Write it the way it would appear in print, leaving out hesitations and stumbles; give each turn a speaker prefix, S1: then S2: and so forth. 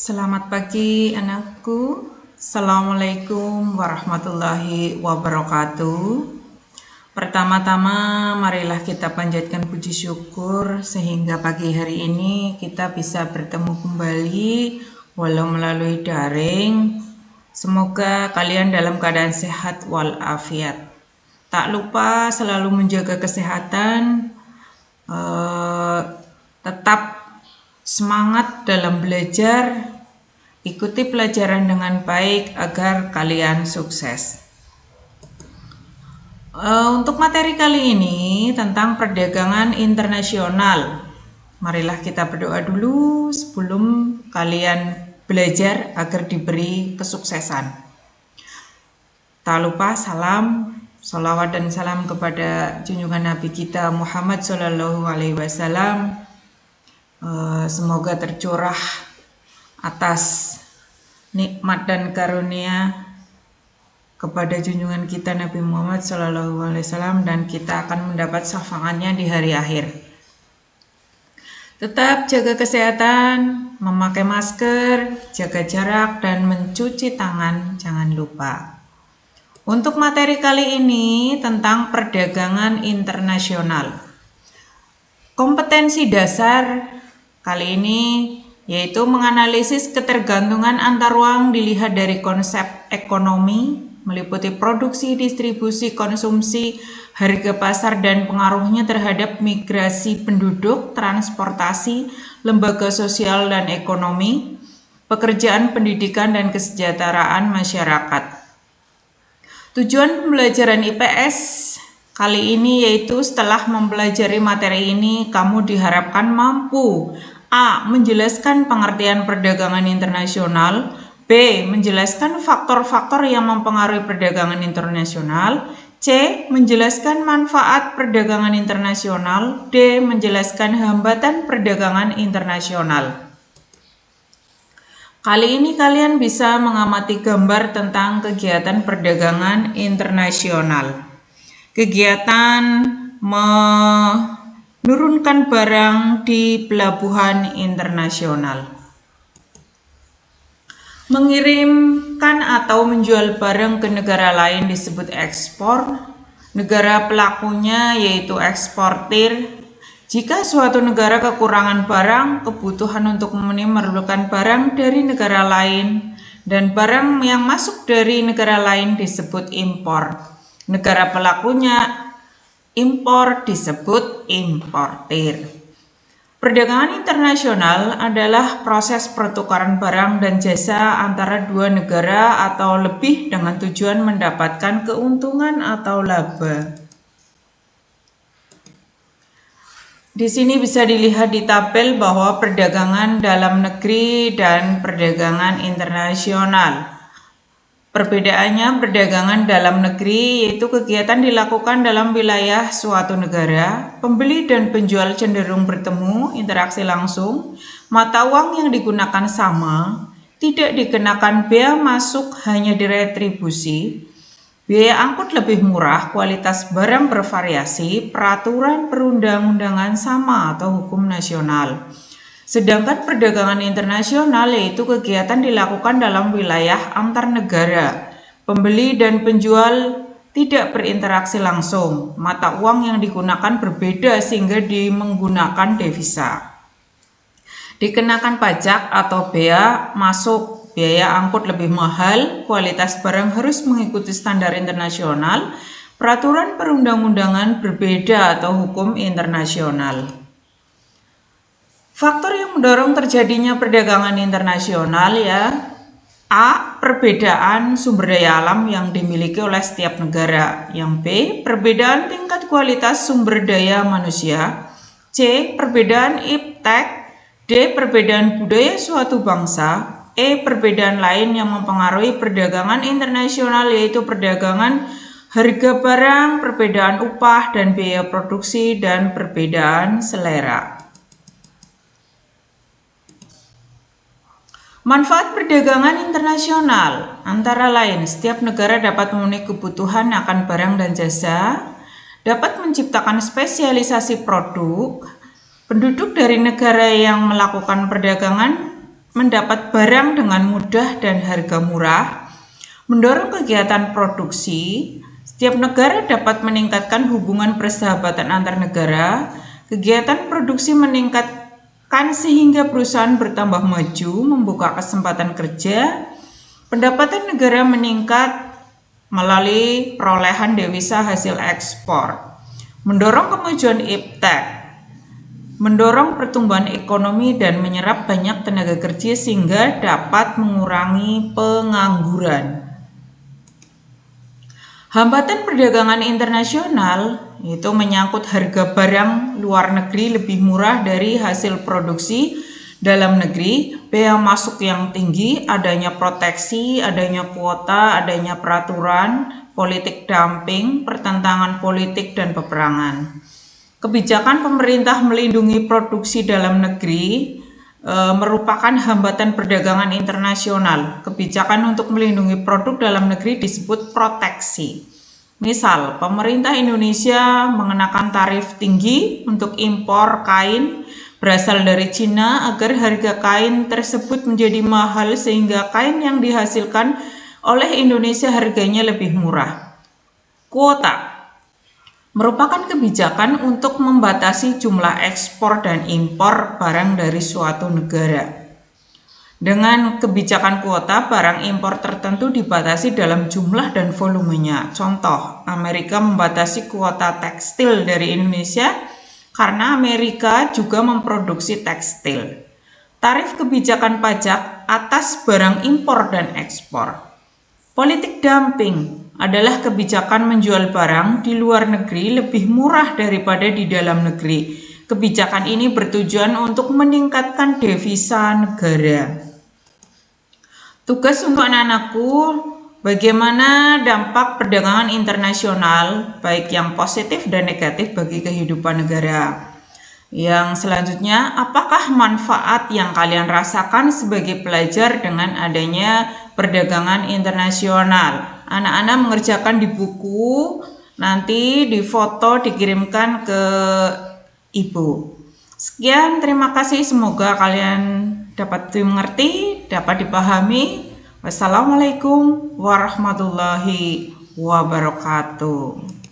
S1: Selamat pagi anakku. Assalamualaikum warahmatullahi wabarakatuh. Pertama-tama marilah kita panjatkan puji syukur sehingga pagi hari ini kita bisa bertemu kembali walau melalui daring. Semoga kalian dalam keadaan sehat walafiat. Tak lupa selalu menjaga kesehatan, tetap semangat dalam belajar, ikuti pelajaran dengan baik agar kalian sukses. Untuk materi kali ini tentang perdagangan internasional. Marilah kita berdoa dulu sebelum kalian belajar agar diberi kesuksesan. Tak lupa salam, salawat dan salam kepada junjungan Nabi kita Muhammad SAW. Semoga tercurah atas nikmat dan karunia kepada junjungan kita Nabi Muhammad SAW, dan kita akan mendapat syafaatnya di hari akhir. Tetap jaga kesehatan, memakai masker, jaga jarak, dan mencuci tangan jangan lupa. Untuk materi kali ini tentang perdagangan internasional. Kompetensi dasar kali ini yaitu menganalisis ketergantungan antar uang dilihat dari konsep ekonomi, meliputi produksi, distribusi, konsumsi, harga pasar, dan pengaruhnya terhadap migrasi penduduk, transportasi, lembaga sosial dan ekonomi, pekerjaan, pendidikan, dan kesejahteraan masyarakat. Tujuan pembelajaran IPS kali ini yaitu setelah mempelajari materi ini, kamu diharapkan mampu A. Menjelaskan pengertian perdagangan internasional. B. Menjelaskan faktor-faktor yang mempengaruhi perdagangan internasional. C. Menjelaskan manfaat perdagangan internasional. D. Menjelaskan hambatan perdagangan internasional. Kali ini kalian bisa mengamati gambar tentang kegiatan perdagangan internasional. Kegiatan menurunkan barang di pelabuhan internasional. Mengirimkan atau menjual barang ke negara lain disebut ekspor. Negara pelakunya yaitu eksportir. Jika suatu negara kekurangan barang, kebutuhan untuk memerlukan barang dari negara lain, dan barang yang masuk dari negara lain disebut impor. Negara pelakunya impor disebut importir. Perdagangan internasional adalah proses pertukaran barang dan jasa antara dua negara atau lebih dengan tujuan mendapatkan keuntungan atau laba. Di sini bisa dilihat di tabel bahwa perdagangan dalam negeri dan perdagangan internasional. Perbedaannya, perdagangan dalam negeri yaitu kegiatan dilakukan dalam wilayah suatu negara, pembeli dan penjual cenderung bertemu, interaksi langsung, mata uang yang digunakan sama, tidak dikenakan bea masuk, hanya diretribusi, biaya angkut lebih murah, kualitas barang bervariasi, peraturan perundang-undangan sama atau hukum nasional. Sedangkan perdagangan internasional yaitu kegiatan dilakukan dalam wilayah antar negara. Pembeli dan penjual tidak berinteraksi langsung. Mata uang yang digunakan berbeda sehingga menggunakan devisa. Dikenakan pajak atau bea masuk, biaya angkut lebih mahal, kualitas barang harus mengikuti standar internasional, peraturan perundang-undangan berbeda atau hukum internasional. Faktor yang mendorong terjadinya perdagangan internasional ya. A. Perbedaan sumber daya alam yang dimiliki oleh setiap negara. Yang B. Perbedaan tingkat kualitas sumber daya manusia. C. Perbedaan iptek. D. Perbedaan budaya suatu bangsa. E. Perbedaan lain yang mempengaruhi perdagangan internasional yaitu perdagangan harga barang, perbedaan upah dan biaya produksi, dan perbedaan selera. Manfaat perdagangan internasional antara lain setiap negara dapat memenuhi kebutuhan akan barang dan jasa, dapat menciptakan spesialisasi produk, penduduk dari negara yang melakukan perdagangan mendapat barang dengan mudah dan harga murah, mendorong kegiatan produksi. Setiap negara dapat meningkatkan hubungan persahabatan antar negara. Kegiatan produksi meningkatkan sehingga perusahaan bertambah maju, membuka kesempatan kerja. Pendapatan negara meningkat melalui perolehan devisa hasil ekspor. Mendorong kemajuan iptek, mendorong pertumbuhan ekonomi dan menyerap banyak tenaga kerja sehingga dapat mengurangi pengangguran. Hambatan perdagangan internasional itu menyangkut harga barang luar negeri lebih murah dari hasil produksi dalam negeri, bea masuk yang tinggi, adanya proteksi, adanya kuota, adanya peraturan, politik dumping, pertentangan politik dan peperangan. Kebijakan pemerintah melindungi produksi dalam negeri merupakan hambatan perdagangan internasional. Kebijakan untuk melindungi produk dalam negeri disebut proteksi. Misal, pemerintah Indonesia mengenakan tarif tinggi untuk impor kain berasal dari Cina agar harga kain tersebut menjadi mahal sehingga kain yang dihasilkan oleh Indonesia harganya lebih murah. Kuota merupakan kebijakan untuk membatasi jumlah ekspor dan impor barang dari suatu negara. Dengan kebijakan kuota, barang impor tertentu dibatasi dalam jumlah dan volumenya. Contoh, Amerika membatasi kuota tekstil dari Indonesia karena Amerika juga memproduksi tekstil. Tarif kebijakan pajak atas barang impor dan ekspor. Politik dumping adalah kebijakan menjual barang di luar negeri lebih murah daripada di dalam negeri. Kebijakan ini bertujuan untuk meningkatkan devisa negara. Tugas untuk anak-anakku, bagaimana dampak perdagangan internasional, baik yang positif dan negatif bagi kehidupan negara. Yang selanjutnya, apakah manfaat yang kalian rasakan sebagai pelajar dengan adanya perdagangan internasional? Anak-anak mengerjakan di buku, nanti difoto dikirimkan ke ibu. Sekian, terima kasih. Semoga kalian dapat dimengerti, dapat dipahami. Wassalamualaikum warahmatullahi wabarakatuh.